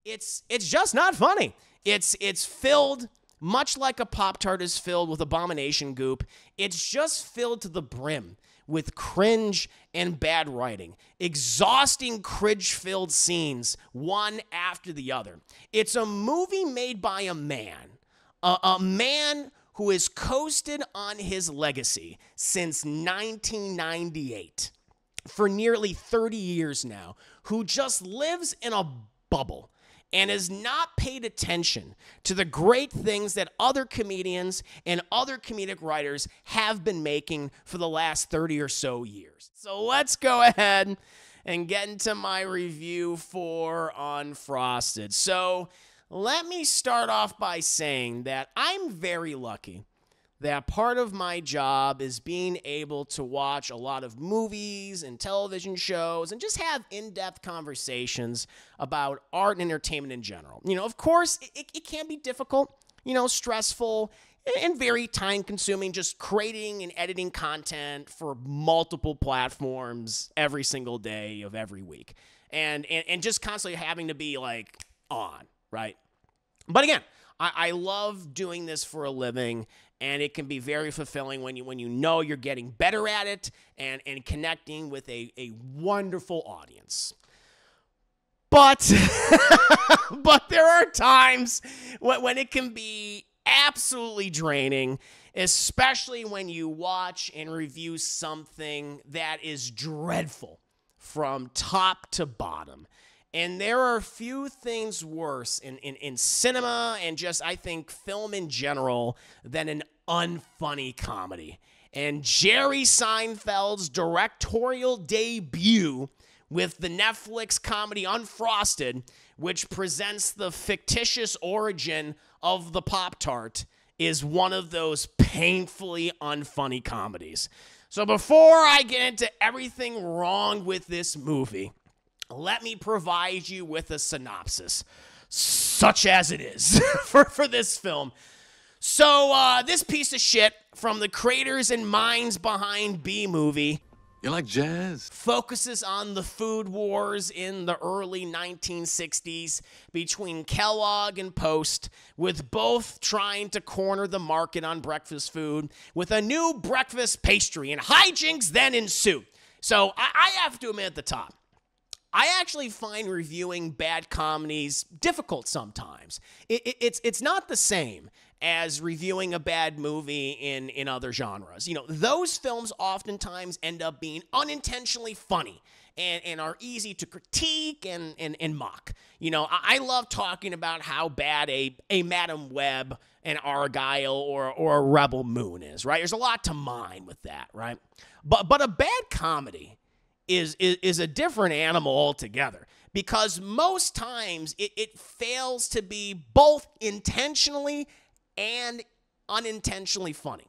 it's just not funny. It's filled, much like a Pop-Tart is filled with abomination goop. It's just filled to the brim with cringe and bad writing. Exhausting cringe-filled scenes, one after the other. It's a movie made by a man who has coasted on his legacy since 1998 for nearly 30 years now, who just lives in a bubble and has not paid attention to the great things that other comedians and other comedic writers have been making for the last 30 or so years. So let's go ahead and get into my review for Unfrosted. So let me start off by saying that I'm very lucky that part of my job is being able to watch a lot of movies and television shows and just have in-depth conversations about art and entertainment in general. You know, of course, it can be difficult, you know, stressful, and very time-consuming, just creating and editing content for multiple platforms every single day of every week. And just constantly having to be, like, on, right? But again, I love doing this for a living, and it can be very fulfilling when you know you're getting better at it and connecting with a wonderful audience. But but there are times when it can be absolutely draining, especially when you watch and review something that is dreadful from top to bottom. And there are few things worse in cinema and just, I think, film in general than an unfunny comedy. And Jerry Seinfeld's directorial debut with the Netflix comedy Unfrosted, which presents the fictitious origin of the Pop-Tart, is one of those painfully unfunny comedies. So before I get into everything wrong with this movie, let me provide you with a synopsis, such as it is, for this film. So, this piece of shit from the creators and minds behind B-Movie, you like jazz? Focuses on the food wars in the early 1960s between Kellogg and Post, with both trying to corner the market on breakfast food with a new breakfast pastry, and hijinks then ensue. So, I have to admit at the top, I actually find reviewing bad comedies difficult sometimes. It's not the same as reviewing a bad movie in other genres. You know, those films oftentimes end up being unintentionally funny and are easy to critique and mock. You know, I love talking about how bad a Madam Web, an Argyle, or a Rebel Moon is, right? There's a lot to mine with that, right? But a bad comedy is a different animal altogether, because most times it fails to be both intentionally and unintentionally funny.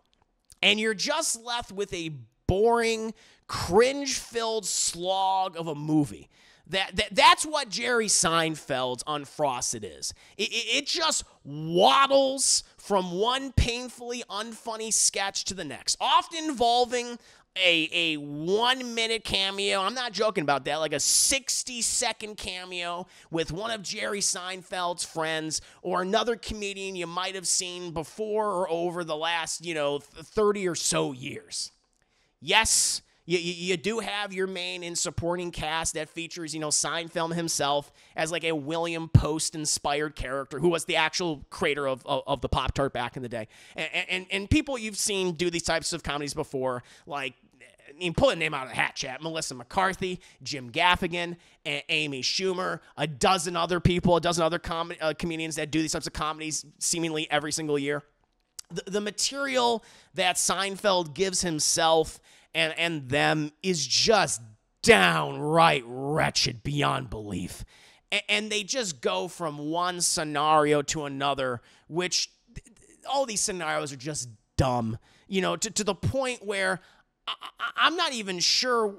And you're just left with a boring, cringe-filled slog of a movie. That's what Jerry Seinfeld's Unfrosted is. It just waddles from one painfully unfunny sketch to the next, often involving a 1 minute cameo. I'm not joking about that. Like a 60-second cameo with one of Jerry Seinfeld's friends or another comedian you might have seen before or over the last, 30 or so years. Yes, you do have your main and supporting cast that features, Seinfeld himself as like a William Post-inspired character who was the actual creator of the Pop-Tart back in the day. And people you've seen do these types of comedies before, like, pull a name out of the hat, chat. Melissa McCarthy, Jim Gaffigan, and Amy Schumer, a dozen other comedians that do these types of comedies seemingly every single year. The material that Seinfeld gives himself and them is just downright wretched beyond belief. And they just go from one scenario to another, which all these scenarios are just dumb, to the point where I'm not even sure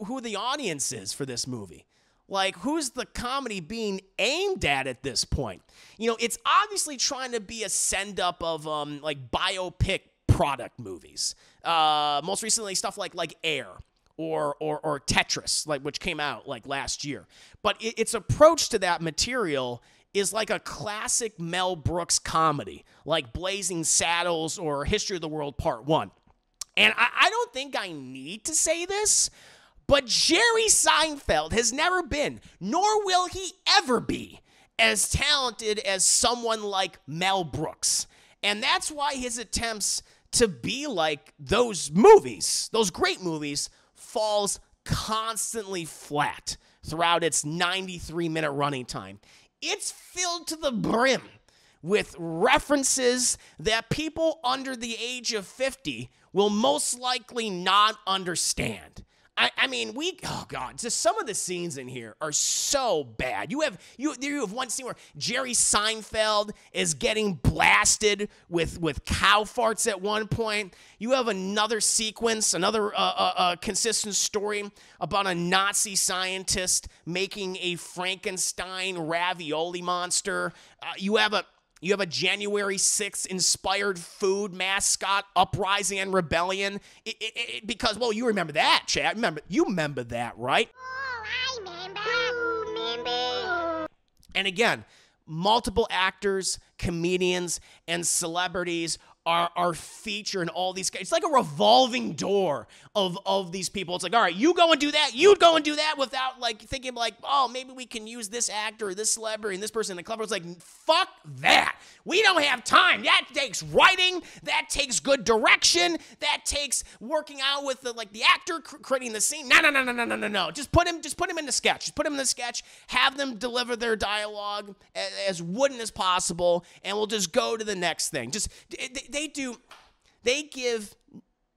who the audience is for this movie. Like, who's the comedy being aimed at this point? It's obviously trying to be a send-up of, like, biopic product movies. Most recently, stuff like Air or Tetris, which came out, last year. But its approach to that material is like a classic Mel Brooks comedy, like Blazing Saddles or History of the World Part 1. And I don't think I need to say this, but Jerry Seinfeld has never been, nor will he ever be, as talented as someone like Mel Brooks. And that's why his attempts to be like those movies, those great movies, falls constantly flat throughout its 93-minute running time. It's filled to the brim with references that people under the age of 50 will most likely not understand. I mean, oh God, just some of the scenes in here are so bad. You have one scene where Jerry Seinfeld is getting blasted with cow farts at one point. You have another sequence, another consistent story about a Nazi scientist making a Frankenstein ravioli monster. You have a January 6th inspired food mascot uprising and rebellion. Because, well, you remember that, Chad. You remember that, right? Oh, I remember. And again, multiple actors, comedians, and celebrities are featured in all these. It's like a revolving door of these people. It's like, all right, you go and do that, you go and do that, without like thinking like, oh, maybe we can use this actor or this celebrity and this person. And the clever was like, fuck that. We don't have time. That takes writing. That takes good direction. That takes working out with the actor creating the scene. No. Just put him in the sketch. Just put him in the sketch. Have them deliver their dialogue as wooden as possible, and we'll just go to the next thing. They give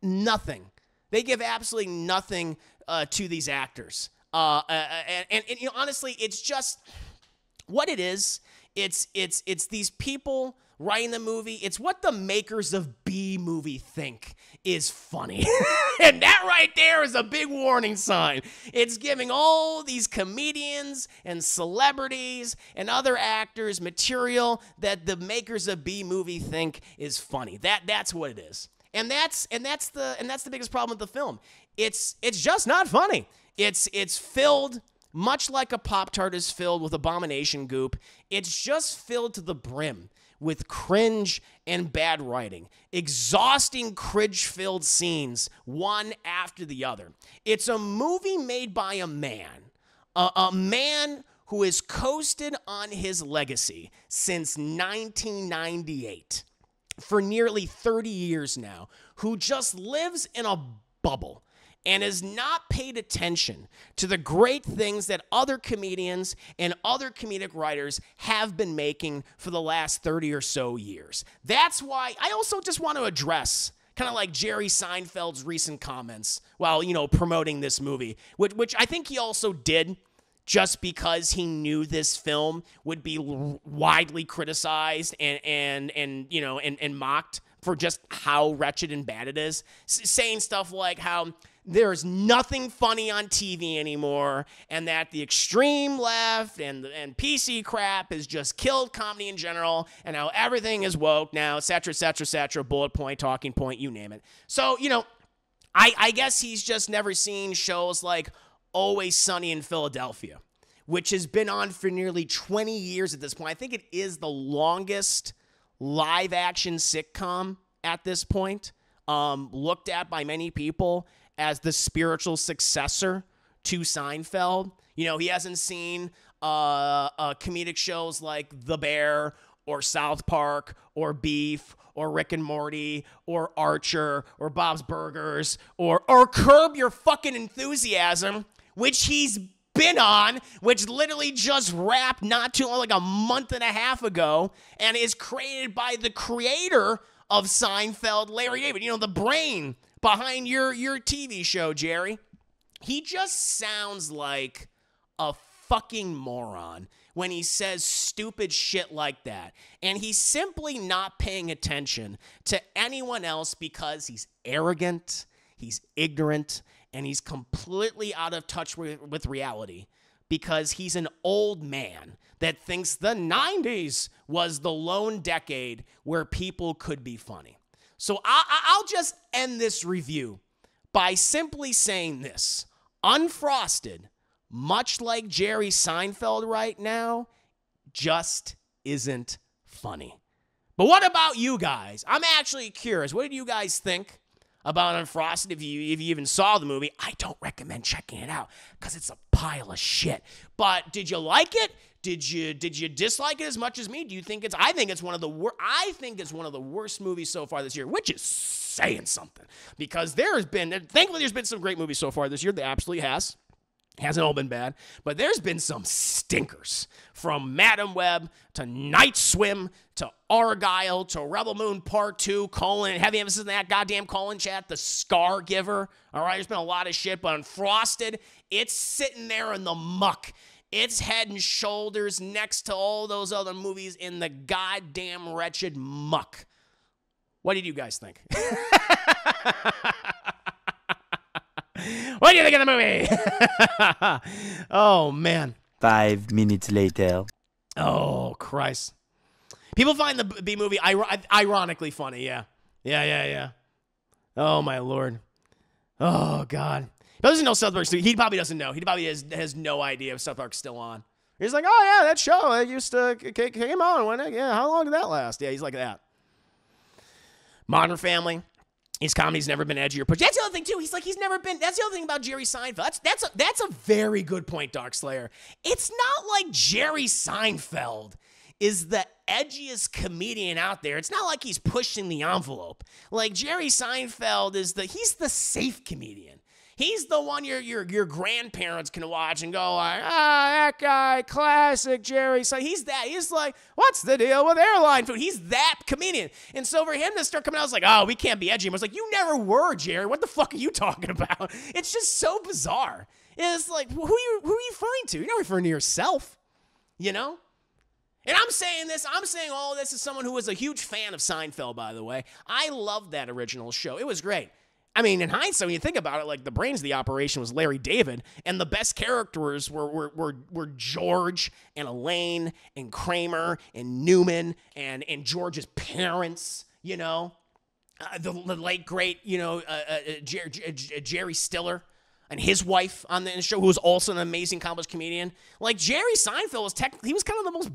nothing. They give absolutely nothing to these actors. And you know, honestly, it's just what it is. It's these people writing the movie. It's what the makers of B-movie think is funny. And that right there is a big warning sign. It's giving all these comedians and celebrities and other actors material that the makers of B-movie think is funny. That's what it is. And that's the biggest problem with the film. It's just not funny. It's filled, much like a Pop-Tart is filled with abomination goop. It's just filled to the brim with cringe and bad writing. Exhausting cringe-filled scenes, one after the other. It's a movie made by a man who has coasted on his legacy since 1998, for nearly 30 years now, who just lives in a bubble and has not paid attention to the great things that other comedians and other comedic writers have been making for the last 30 or so years. That's why I also just want to address kind of like Jerry Seinfeld's recent comments while, promoting this movie, which I think he also did just because he knew this film would be widely criticized and mocked for just how wretched and bad it is. Saying stuff like how there's nothing funny on TV anymore, and that the extreme left and PC crap has just killed comedy in general, and how everything is woke now, et cetera, bullet point, talking point, you name it. So, I guess he's just never seen shows like Always Sunny in Philadelphia, which has been on for nearly 20 years at this point. I think it is the longest live-action sitcom at this point, looked at by many people as the spiritual successor to Seinfeld. He hasn't seen comedic shows like The Bear or South Park or Beef or Rick and Morty or Archer or Bob's Burgers or Curb Your Fucking Enthusiasm, which he's been on, which literally just wrapped not too long, like a month and a half ago, and is created by the creator of Seinfeld, Larry David, the brain behind your TV show, Jerry. He just sounds like a fucking moron when he says stupid shit like that. And he's simply not paying attention to anyone else because he's arrogant, he's ignorant, and he's completely out of touch with reality because he's an old man that thinks the 90s was the lone decade where people could be funny. So I'll just end this review by simply saying this. Unfrosted, much like Jerry Seinfeld right now, just isn't funny. But what about you guys? I'm actually curious. What did you guys think about Unfrosted? If you even saw the movie, I don't recommend checking it out because it's a pile of shit. But did you like it? Did you dislike it as much as me? Do you think it's? I think it's one of the worst movies so far this year, which is saying something because thankfully there's been some great movies so far this year. There absolutely has. Hasn't all been bad, but there's been some stinkers. From Madam Web to Night Swim to Argyle to Rebel Moon Part 2, heavy emphasis on that goddamn Colin chat, The Scar Giver. All right, there's been a lot of shit, but Unfrosted, it's sitting there in the muck. It's head and shoulders next to all those other movies in the goddamn wretched muck. What did you guys think? What do you think of the movie? Oh, man. 5 minutes later. Oh, Christ. People find the B movie ironically funny, yeah. Yeah. Oh, my Lord. Oh, God. He doesn't know South Park. He probably doesn't know. He probably has no idea if South Park's still on. He's like, oh, yeah, that show, it used to came on. How long did that last? Yeah, he's like that. Modern Family. His comedy's never been edgy or pushed. That's the other thing, too. He's never been. That's the other thing about Jerry Seinfeld. That's a very good point, Darkslayer. It's not like Jerry Seinfeld is the edgiest comedian out there. It's not like he's pushing the envelope. Like, Jerry Seinfeld he's the safe comedian. He's the one your grandparents can watch and go like, that guy, classic Jerry. So he's like, what's the deal with airline food? He's that comedian. And so for him to start coming out, I was like, oh, we can't be edgy. I was like, you never were, Jerry. What the fuck are you talking about? It's just so bizarre. It's like, who are you referring to? You're not referring to yourself, you know? And I'm saying all this as someone who was a huge fan of Seinfeld, by the way. I loved that original show. It was great. I mean, in hindsight, when you think about it, like the brains of the operation was Larry David, and the best characters were George and Elaine and Kramer and Newman and George's parents, you know, the late great, you know, Jerry Stiller and his wife on the show, who was also an amazing accomplished comedian. Like Jerry Seinfeld he was kind of the most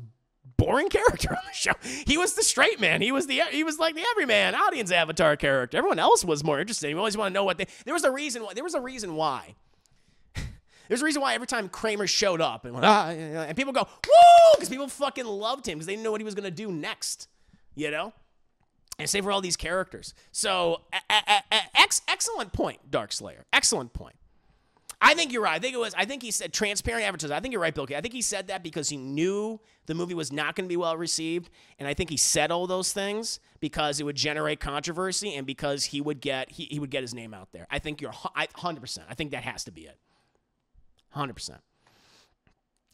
boring character on the show. He was the straight man. He was like the everyman audience avatar character. Everyone else was more interesting. We always want to know there was a reason why. There's a reason why every time Kramer showed up and people go, woo, because people fucking loved him because they didn't know what he was going to do next, you know? And same for all these characters. So, excellent point, Darkslayer. Excellent point. I think you're right. I think he said transparent advertising. I think you're right, Bill K. I think he said that because he knew the movie was not going to be well received, and I think he said all those things because it would generate controversy and because he would get his name out there. I think you're 100%. I think that has to be it. 100%.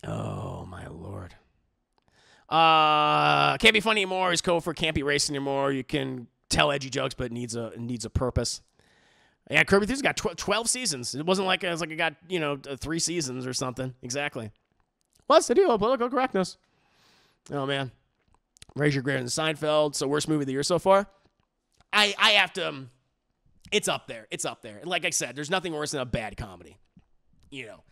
Oh my Lord. Can't be funny anymore is code for can't be racist anymore. You can tell edgy jokes, but it needs a purpose. Yeah, Curb Your Enthusiasm got 12 seasons. It wasn't like it got, 3 seasons or something. Exactly. What's the deal with political correctness? Oh, man. Raise Your Greater Than Seinfeld. So, worst movie of the year so far? I have to, it's up there. It's up there. And like I said, there's nothing worse than a bad comedy. You know.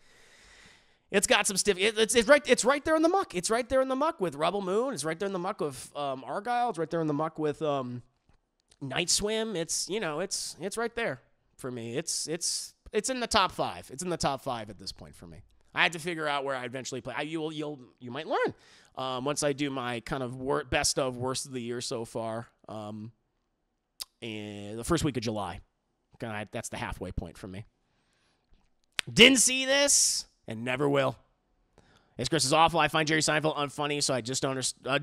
It's got some stiff, it's right there in the muck. It's right there in the muck with Rebel Moon. It's right there in the muck with Argyle. It's right there in the muck with Night Swim. It's right there. For me, it's in the top 5. It's in the top 5 at this point for me. I had to figure out where I eventually play. You might learn once I do my kind of best of worst of the year so far. In the first week of July, that's the halfway point for me. Didn't see this and never will. This Chris is awful. I find Jerry Seinfeld unfunny, so I just don't. I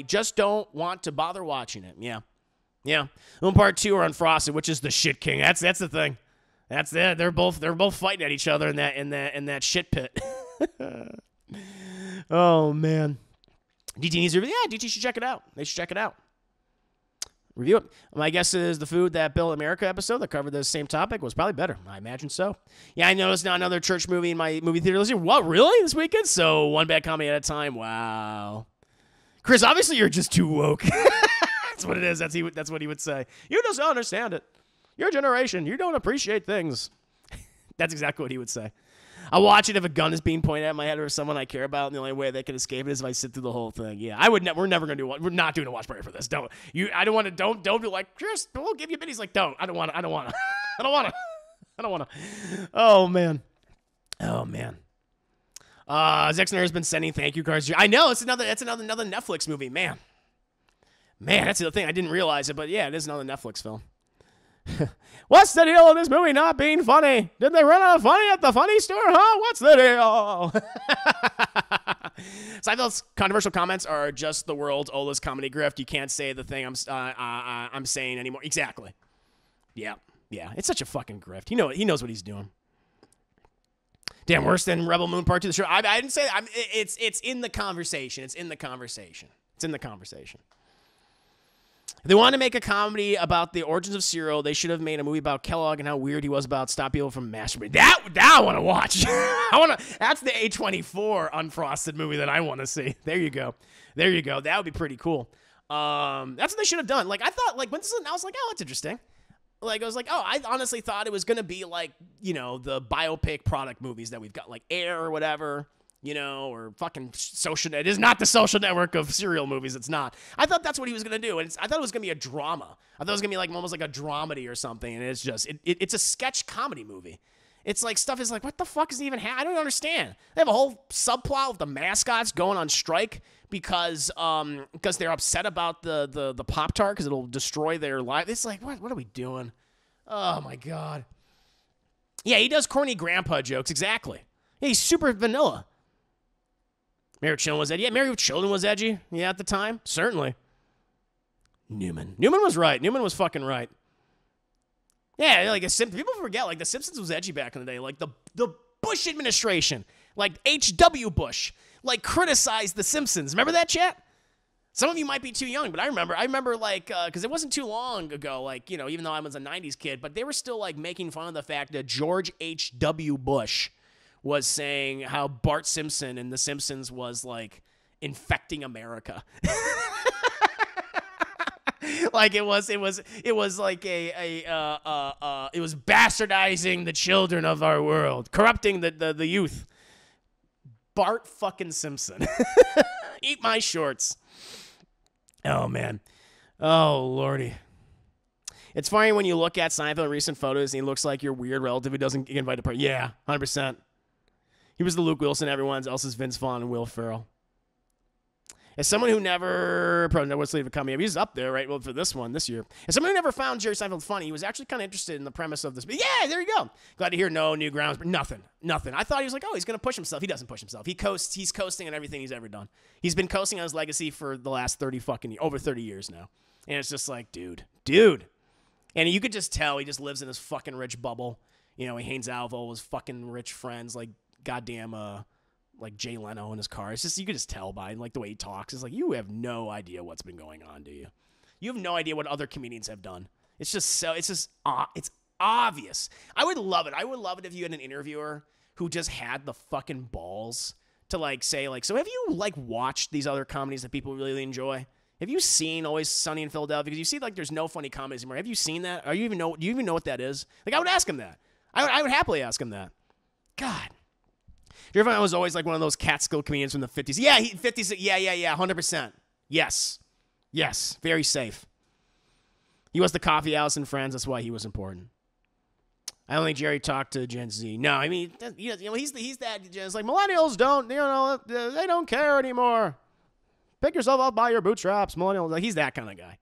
just don't want to bother watching it. Yeah. Yeah, and Part 2 are Unfrosted, which is the shit king. That's the thing. That's it. They're both fighting at each other in that shit pit. Oh man, DT needs to review. Yeah, DT should check it out. They should check it out. Review it. My guess is the Food That Built America episode that covered the same topic was probably better. I imagine so. Yeah, I noticed now another church movie in my movie theater this year. What, really? This weekend? So one bad comedy at a time. Wow. Chris, obviously you're just too woke. That's what it is. That's what he would say. You just don't understand it. Your generation, you don't appreciate things. That's exactly what he would say. I watch it if a gun is being pointed at my head or someone I care about, and the only way they can escape it is if I sit through the whole thing. Yeah, I would. We're never gonna do one. We're not doing a watch party for this. Don't you? I don't want to. Don't be like Chris. We'll give you biddies. Like don't. I don't want to. I don't want to. I don't want to. I don't want to. Oh man. Oh man. Zexner has been sending thank you cards. I know it's another. That's another Netflix movie. Man, that's the other thing. I didn't realize it, but yeah, it is another Netflix film. What's the deal with this movie not being funny? Did they run out of funny at the funny store? Huh? What's the deal? Seinfeld's controversial comments are just the world's oldest comedy grift. You can't say the thing I'm saying anymore. Exactly. Yeah. It's such a fucking grift. He knows what he's doing. Damn, worse than Rebel Moon Part 2. The show. I didn't say that. It's in the conversation. It's in the conversation. If they wanted to make a comedy about the origins of cereal, they should have made a movie about Kellogg and how weird he was about stopping people from masturbating. That I want to watch. That's the A24 unfrosted movie that I want to see. There you go. That would be pretty cool. That's what they should have done. Like I thought, like when this was announced, like, oh, that's interesting. Like I was like, oh, I honestly thought it was gonna be like, the biopic product movies that we've got, like Air or whatever. Or fucking Social. It is not the Social Network of serial movies. It's not. I thought that's what he was gonna do, and I thought it was gonna be a drama. I thought it was gonna be like almost like a dramedy or something, and it's just it's a sketch comedy movie. It's like stuff is like, what the fuck is even happening? I don't understand. They have a whole subplot with the mascots going on strike because they're upset about the Pop-Tart because it'll destroy their life. It's like, what are we doing? Oh my god. Yeah, he does corny grandpa jokes. Exactly. Yeah, he's super vanilla. Married with Children was edgy. Yeah, Married with Children was edgy. Yeah, at the time. Certainly. Newman was right. Newman was fucking right. Yeah, like people forget, like The Simpsons was edgy back in the day. Like the Bush administration, like H.W. Bush, like criticized The Simpsons. Remember that, chat? Some of you might be too young, but I remember like, because it wasn't too long ago, like, even though I was a 90s kid, but they were still like making fun of the fact that George H.W. Bush was saying how Bart Simpson in The Simpsons was like infecting America. Like it was like it was bastardizing the children of our world, corrupting the youth. Bart fucking Simpson. Eat my shorts. Oh man. Oh lordy. It's funny when you look at Seinfeld in recent photos and he looks like your weird relative who doesn't get invited to party. Yeah, 100%. He was the Luke Wilson, everyone else's Vince Vaughn and Will Ferrell. As someone who never, probably what's leave a coming up, he's up there, right? Well, for this year. As someone who never found Jerry Seinfeld funny, he was actually kind of interested in the premise of this. But yeah, there you go. Glad to hear no new grounds, but nothing. I thought he was like, oh, he's going to push himself. He doesn't push himself. He's coasting on everything he's ever done. He's been coasting on his legacy for the last over 30 years now. And it's just like, dude. And you could just tell he just lives in his fucking rich bubble. He hangs out with all his fucking rich friends, like goddamn, like Jay Leno in his car. It's just, you could just tell by like the way he talks. It's like, you have no idea what's been going on, do you? You have no idea what other comedians have done. It's obvious. I would love it. I would love it if you had an interviewer who just had the fucking balls to like say like, so have you like watched these other comedies that people really enjoy? Have you seen Always Sunny in Philadelphia? Because you see like there's no funny comedies anymore. Have you seen that? Do you even know what that is? Like I would ask him that. I would happily ask him that. God. Do you ever find I was always like one of those Catskill comedians from the 50s? Yeah, 50s. Yeah, 100%. Yes. Very safe. He was the coffee house and friends. That's why he was important. I don't think Jerry talked to Gen Z. No, I mean, he's that. It's like millennials don't, they don't care anymore. Pick yourself up by your bootstraps, millennials. Like he's that kind of guy.